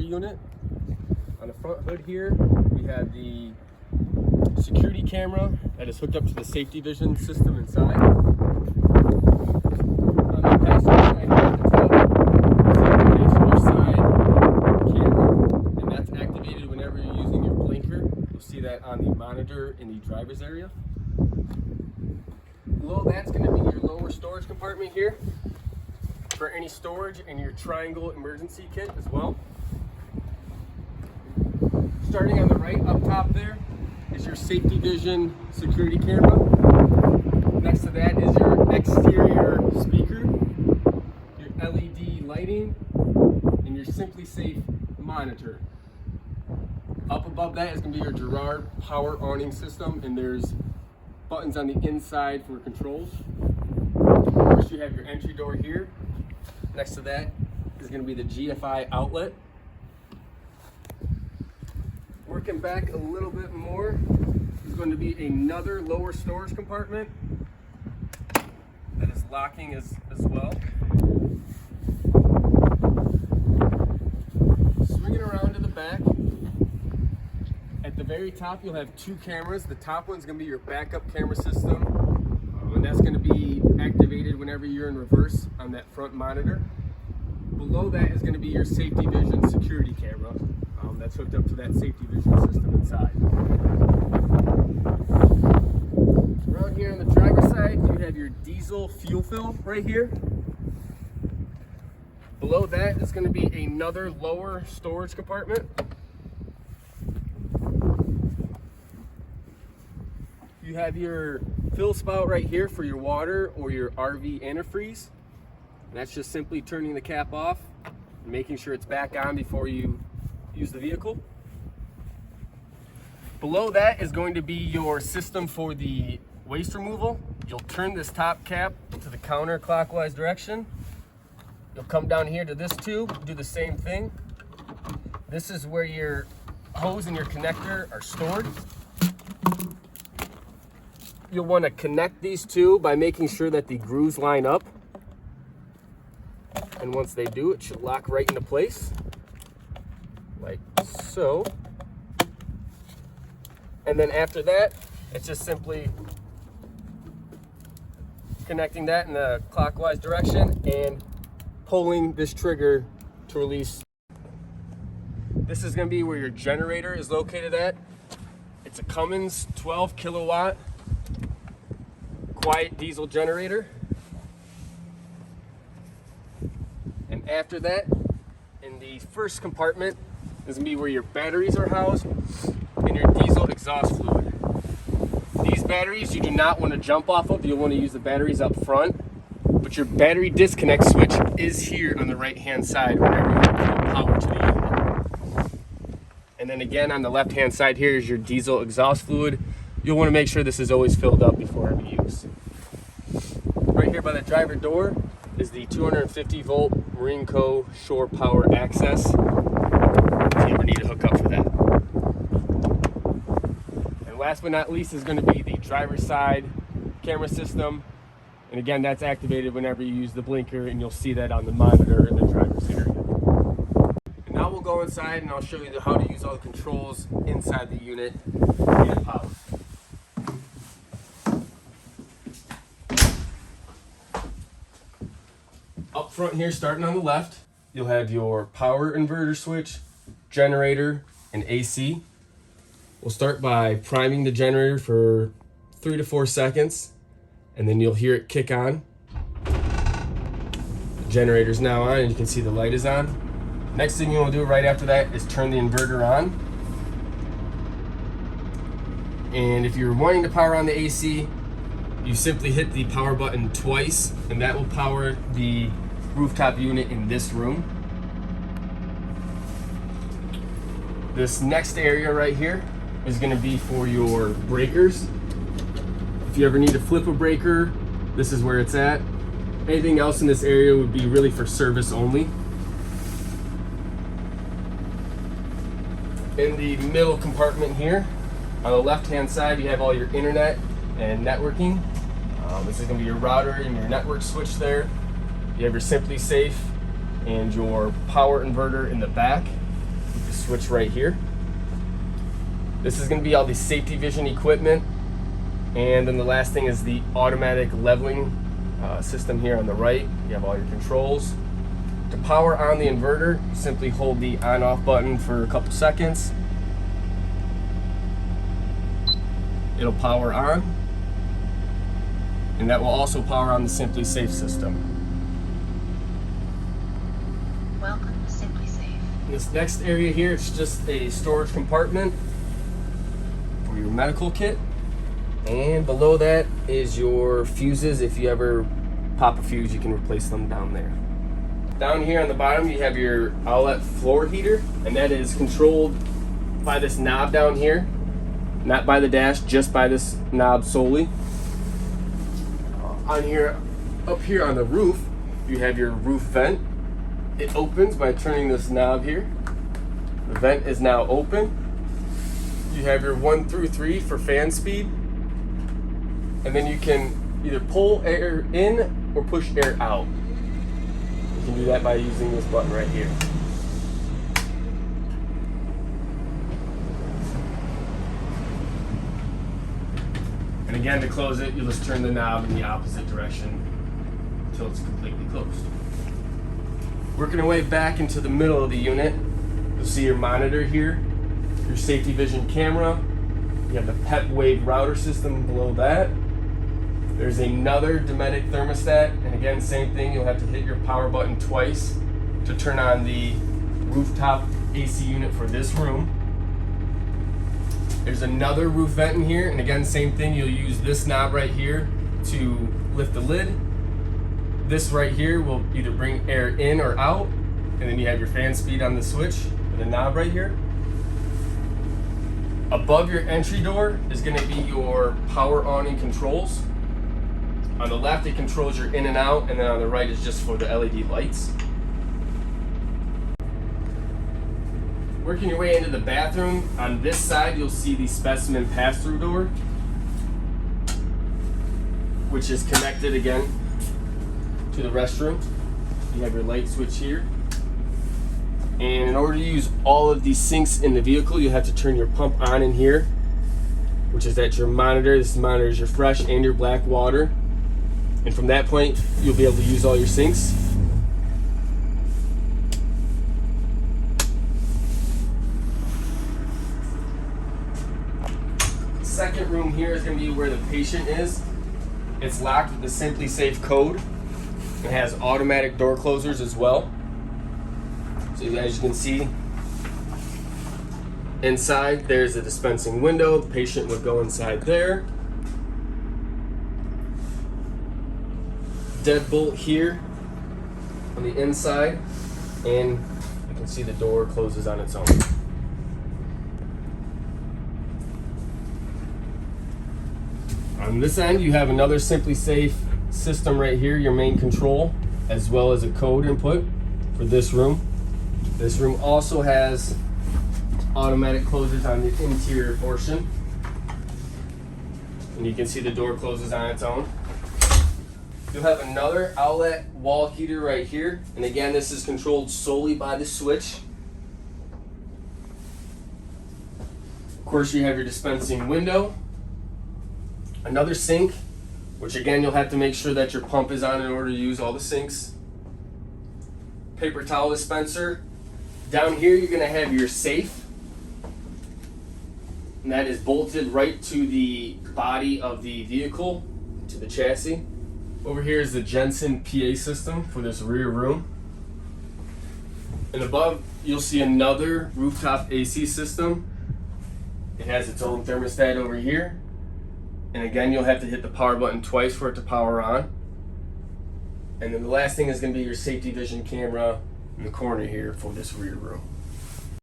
unit. On the front hood here, we have the security camera that is hooked up to the safety vision system inside. On the passenger side here at the top, it's a passenger side camera, and that's activated whenever you're using your blinker. You'll see that on the monitor in the driver's area. Below that's going to be your lower storage compartment here for any storage and your triangle emergency kit as well. Starting on the right up top there is your safety vision security camera. Next to that is your exterior speaker, your LED lighting, and your Simply Safe monitor. Up above that is going to be your Girard power awning system, and there's buttons on the inside for controls. First, you have your entry door here. Next to that is going to be the GFI outlet. Working back a little bit more is going to be another lower storage compartment that is locking as well. Swinging around to the back. At the very top, you'll have two cameras. The top one's going to be your backup camera system, and that's going to be activated whenever you're in reverse on that front monitor. Below that is going to be your safety vision security camera that's hooked up to that safety vision system inside. Around here on the driver's side, you have your diesel fuel fill right here. Below that is going to be another lower storage compartment. You have your fill spout right here for your water or your RV antifreeze. And that's just simply turning the cap off and making sure it's back on before you use the vehicle. Below that is going to be your system for the waste removal. You'll turn this top cap to the counterclockwise direction. You'll come down here to this tube, do the same thing. This is where your hose and your connector are stored. You'll want to connect these two by making sure that the grooves line up. And once they do, it should lock right into place, like so. And then after that, it's just simply connecting that in the clockwise direction and pulling this trigger to release. This is going to be where your generator is located at. It's a Cummins 12 kilowatt quiet diesel generator. And after that, in the first compartment is going to be where your batteries are housed and your diesel exhaust fluid. These batteries you do not want to jump off of. You'll want to use the batteries up front, but your battery disconnect switch is here on the right hand side whenever you want to put power to the unit. And then again on the left hand side here is your diesel exhaust fluid. You'll want to make sure this is always filled up before every use. Right here by the driver door is the 250 volt Marine Co. Shore Power Access, if you ever need to hook up for that. And last but not least is going to be the driver's side camera system. And again, that's activated whenever you use the blinker, and you'll see that on the monitor in the driver's area. And now we'll go inside and I'll show you how to use all the controls inside the unit to get power. Up front here, starting on the left, you'll have your power inverter switch, generator, and AC. We'll start by priming the generator for 3 to 4 seconds, and then you'll hear it kick on. The generator's now on, and you can see the light is on. Next thing you want to do right after that is turn the inverter on. And if you're wanting to power on the AC, you simply hit the power button twice, and that will power the rooftop unit in this room. This next area right here is going to be for your breakers. If you ever need to flip a breaker, this is where it's at. Anything else in this area would be really for service only. In the middle compartment here, on the left hand side, you have all your internet and networking. This is going to be your router and your network switch there. You have your Simply Safe and your power inverter in the back. switch right here. This is going to be all the safety vision equipment. And then the last thing is the automatic leveling system here on the right. You have all your controls. To power on the inverter, simply hold the on-off button for a couple seconds. It'll power on. And that will also power on the Simply Safe system. Welcome to Simply Safe. This next area here, it's just a storage compartment for your medical kit. And below that is your fuses. If you ever pop a fuse, you can replace them down there. Down here on the bottom, you have your outlet floor heater, and that is controlled by this knob down here. Not by the dash, just by this knob solely. On here, up here on the roof, you have your roof vent. It opens by turning this knob here. The vent is now open. You have your 1 through 3 for fan speed. And then you can either pull air in or push air out. You can do that by using this button right here. And again, to close it, you just turn the knob in the opposite direction until it's completely closed. Working our way back into the middle of the unit, you'll see your monitor here, your safety vision camera. You have the PEP wave router system below that. There's another Dometic thermostat, and again, same thing, you'll have to hit your power button twice to turn on the rooftop AC unit for this room. There's another roof vent in here, and again, same thing, you'll use this knob right here to lift the lid. This right here will either bring air in or out, and then you have your fan speed on the switch with a knob right here. Above your entry door is going to be your power awning controls. On the left, it controls your in and out, and then on the right is just for the LED lights. Working your way into the bathroom, on this side you'll see the specimen pass-through door, which is connected again to the restroom. You have your light switch here. And in order to use all of these sinks in the vehicle, you have to turn your pump on in here, which is at your monitor. This monitors your fresh and your black water. And from that point, you'll be able to use all your sinks. Second room here is going to be where the patient is. It's locked with the Simply Safe code. It has automatic door closers as well. So as you can see, inside there's a dispensing window. The patient would go inside there. Deadbolt here on the inside, and you can see the door closes on its own. On this end, you have another Simply Safe system right here, your main control, as well as a code input for this room. This room also has automatic closers on the interior portion, and you can see the door closes on its own. You'll have another outlet wall heater right here, and again, this is controlled solely by the switch. Of course, you have your dispensing window, another sink, which again, you'll have to make sure that your pump is on in order to use all the sinks. Paper towel dispenser. Down here, you're going to have your safe, and that is bolted right to the body of the vehicle, to the chassis. Over here is the Jensen PA system for this rear room. And above, you'll see another rooftop AC system. It has its own thermostat over here. And again, you'll have to hit the power button twice for it to power on. And then the last thing is going to be your safety vision camera in the corner here for this rear room.